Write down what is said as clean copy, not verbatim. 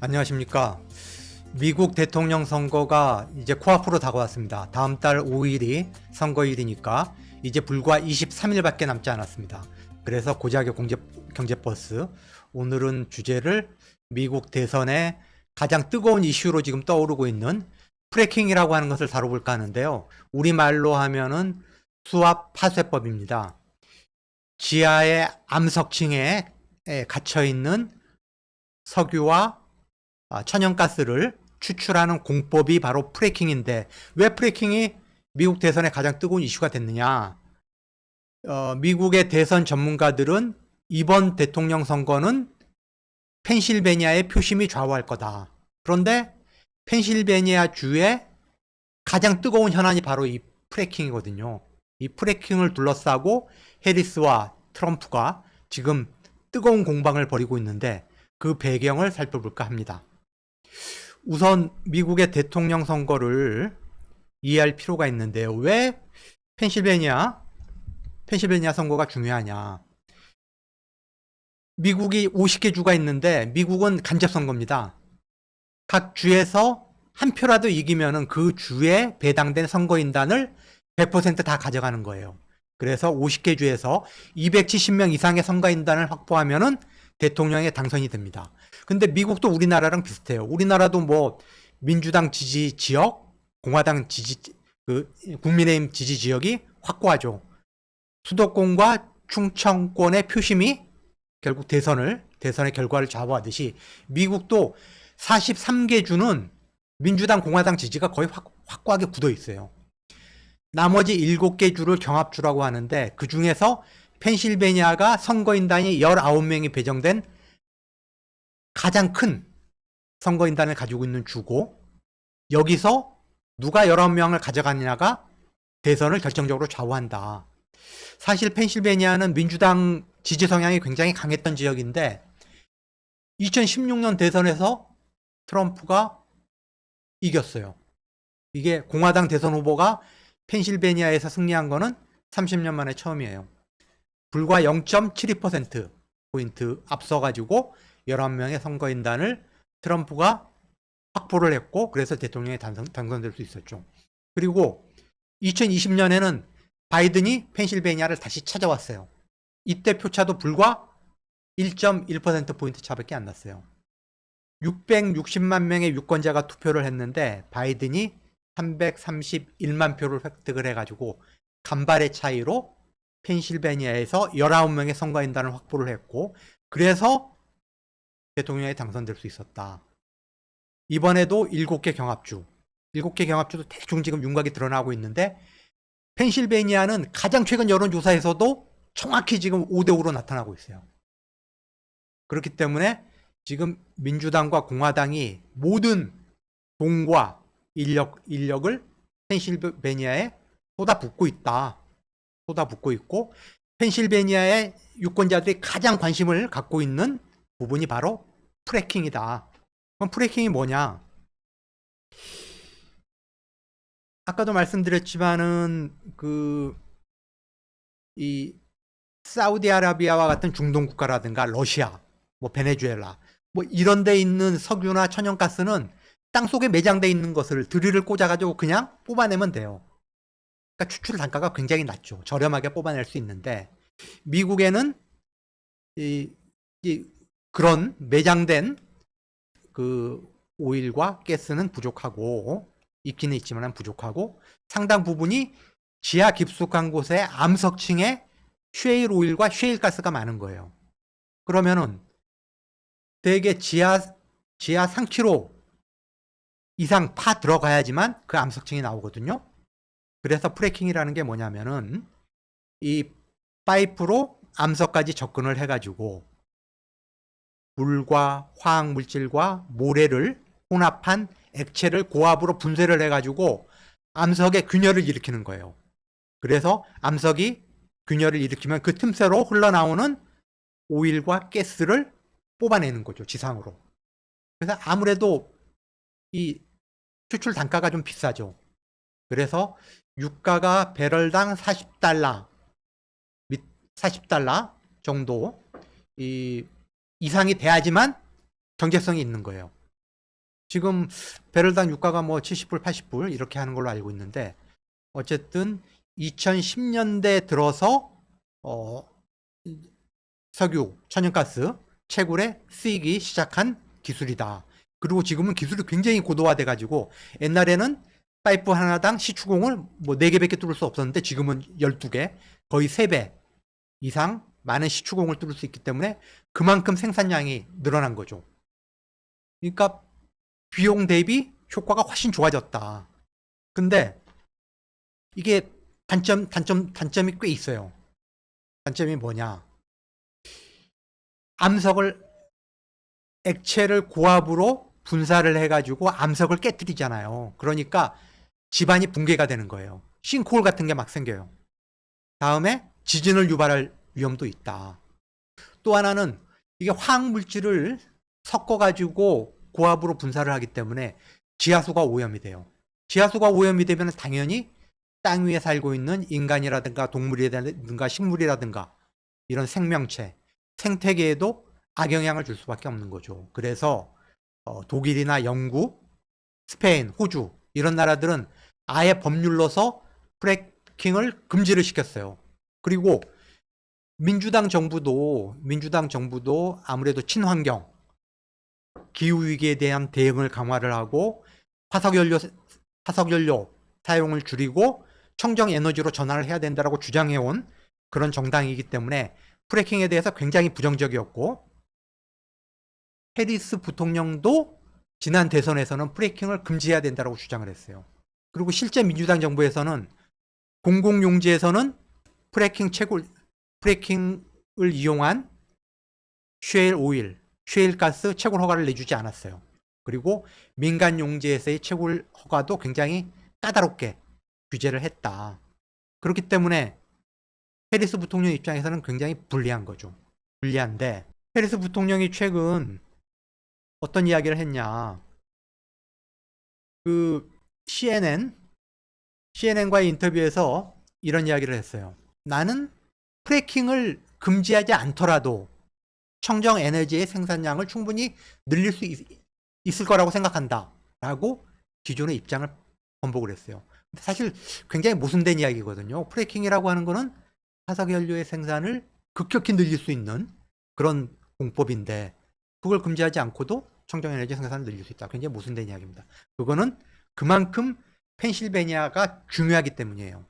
안녕하십니까. 미국 대통령 선거가 이제 코앞으로 다가왔습니다. 다음 달 5일이 선거일이니까 이제 불과 23일밖에 남지 않았습니다. 그래서 고작의 경제버스, 오늘은 주제를 미국 대선의 가장 뜨거운 이슈로 지금 떠오르고 있는 프래킹이라고 하는 것을 다뤄볼까 하는데요. 우리말로 하면은 수압 파쇄법입니다. 지하의 암석층에 갇혀있는 석유와 천연가스를 추출하는 공법이 바로 프래킹인데, 왜 프래킹이 미국 대선에 가장 뜨거운 이슈가 됐느냐. 미국의 대선 전문가들은 이번 대통령 선거는 펜실베니아의 표심이 좌우할 거다. 그런데 펜실베니아 주의 가장 뜨거운 현안이 바로 이 프래킹이거든요. 이 프래킹을 둘러싸고 해리스와 트럼프가 지금 뜨거운 공방을 벌이고 있는데, 그 배경을 살펴볼까 합니다. 우선 미국의 대통령 선거를 이해할 필요가 있는데요. 왜 펜실베니아 선거가 중요하냐. 미국이 50개 주가 있는데 미국은 간접 선거입니다. 각 주에서 한 표라도 이기면은 그 주에 배당된 선거인단을 100% 다 가져가는 거예요. 그래서 50개 주에서 270명 이상의 선거인단을 확보하면은 대통령에 당선이 됩니다. 근데 미국도 우리나라랑 비슷해요. 우리나라도 뭐 민주당 지지 지역, 공화당 지지, 국민의힘 지지 지역이 확고하죠. 수도권과 충청권의 표심이 결국 대선의 결과를 좌우하듯이 미국도 43개 주는 민주당, 공화당 지지가 거의 확고하게 굳어 있어요. 나머지 7개 주를 경합주라고 하는데, 그 중에서 펜실베니아가 선거인단이 19명이 배정된 가장 큰 선거인단을 가지고 있는 주고, 여기서 누가 19명을 가져가느냐가 대선을 결정적으로 좌우한다. 사실 펜실베니아는 민주당 지지 성향이 굉장히 강했던 지역인데 2016년 대선에서 트럼프가 이겼어요. 이게 공화당 대선 후보가 펜실베니아에서 승리한 거는 30년 만에 처음이에요. 불과 0.72%포인트 앞서가지고 11명의 선거인단을 트럼프가 확보를 했고, 그래서 대통령에 당선될 수 있었죠. 그리고 2020년에는 바이든이 펜실베니아를 다시 찾아왔어요. 이때 표차도 불과 1.1%포인트 차밖에 안 났어요. 660만 명의 유권자가 투표를 했는데 바이든이 331만 표를 획득을 해가지고 간발의 차이로 펜실베니아에서 19명의 선거인단을 확보를 했고, 그래서 대통령에 당선될 수 있었다. 이번에도 7개 경합주도 대충 지금 윤곽이 드러나고 있는데, 펜실베니아는 가장 최근 여론조사에서도 정확히 지금 5대5로 나타나고 있어요. 그렇기 때문에 지금 민주당과 공화당이 모든 돈과 인력을 펜실베니아에 쏟아붓고 있고, 펜실베니아의 유권자들이 가장 관심을 갖고 있는 부분이 바로 프래킹이다. 그럼 프래킹이 뭐냐? 아까도 말씀드렸지만은 이 사우디아라비아와 같은 중동 국가라든가 러시아, 뭐 베네수엘라, 뭐 이런 데 있는 석유나 천연가스는 땅속에 매장돼 있는 것을 드릴을 꽂아가지고 그냥 뽑아내면 돼요. 그러니까 추출 단가가 굉장히 낮죠. 저렴하게 뽑아낼 수 있는데, 미국에는 그런 매장된 그 오일과 가스는 부족하고, 있기는 있지만 부족하고, 상당 부분이 지하 깊숙한 곳에 암석층에 쉐일 오일과 쉐일 가스가 많은 거예요. 그러면은 대개 지하 3km 이상 파 들어가야지만 그 암석층이 나오거든요. 그래서 프래킹이라는 게 뭐냐면은 이 파이프로 암석까지 접근을 해가지고 물과 화학물질과 모래를 혼합한 액체를 고압으로 분쇄를 해가지고 암석의 균열을 일으키는 거예요. 그래서 암석이 균열을 일으키면 그 틈새로 흘러나오는 오일과 가스를 뽑아내는 거죠, 지상으로. 그래서 아무래도 이 추출 단가가 좀 비싸죠. 그래서 유가가 배럴당 40달러 정도 이상이 돼야지만 경제성이 있는 거예요. 지금 배럴당 유가가 뭐 70불, 80불 이렇게 하는 걸로 알고 있는데 어쨌든 2010년대 들어서 석유, 천연가스, 채굴에 쓰이기 시작한 기술이다. 그리고 지금은 기술이 굉장히 고도화돼 가지고 옛날에는 파이프 하나당 시추공을 뭐 4개밖에 뚫을 수 없었는데 지금은 12개, 거의 3배 이상 많은 시추공을 뚫을 수 있기 때문에 그만큼 생산량이 늘어난 거죠. 그러니까 비용 대비 효과가 훨씬 좋아졌다. 근데 이게 단점이 꽤 있어요. 단점이 뭐냐? 암석을 액체를 고압으로 분사를 해가지고 암석을 깨뜨리잖아요. 그러니까 집안이 붕괴가 되는 거예요. 싱크홀 같은 게 막 생겨요. 다음에 지진을 유발할 위험도 있다. 또 하나는 이게 화학 물질을 섞어가지고 고압으로 분사를 하기 때문에 지하수가 오염이 돼요. 지하수가 오염이 되면 당연히 땅 위에 살고 있는 인간이라든가 동물이라든가 식물이라든가 이런 생명체, 생태계에도 악영향을 줄 수밖에 없는 거죠. 그래서 독일이나 영국, 스페인, 호주 이런 나라들은 아예 법률로서 프래킹을 금지를 시켰어요. 그리고 민주당 정부도 아무래도 친환경, 기후위기에 대한 대응을 강화를 하고 화석연료 사용을 줄이고 청정에너지로 전환을 해야 된다고 주장해온 그런 정당이기 때문에 프래킹에 대해서 굉장히 부정적이었고 해리스 부통령도 지난 대선에서는 프래킹을 금지해야 된다고 주장을 했어요. 그리고 실제 민주당 정부에서는 공공용지에서는 프래킹을 이용한 셰일 가스 채굴 허가를 내주지 않았어요. 그리고 민간 용지에서의 채굴 허가도 굉장히 까다롭게 규제를 했다. 그렇기 때문에 해리스 부통령 입장에서는 굉장히 불리한 거죠. 불리한데 해리스 부통령이 최근 어떤 이야기를 했냐? 그 CNN과의 인터뷰에서 이런 이야기를 했어요. 나는 프래킹을 금지하지 않더라도 청정 에너지의 생산량을 충분히 늘릴 수 있을 거라고 생각한다. 라고 기존의 입장을 번복을 했어요. 사실 굉장히 모순된 이야기거든요. 프래킹이라고 하는 거는 화석연료의 생산을 급격히 늘릴 수 있는 그런 공법인데 그걸 금지하지 않고도 청정에너지 생산을 늘릴 수 있다. 굉장히 모순된 이야기입니다. 그거는 그만큼 펜실베니아가 중요하기 때문이에요.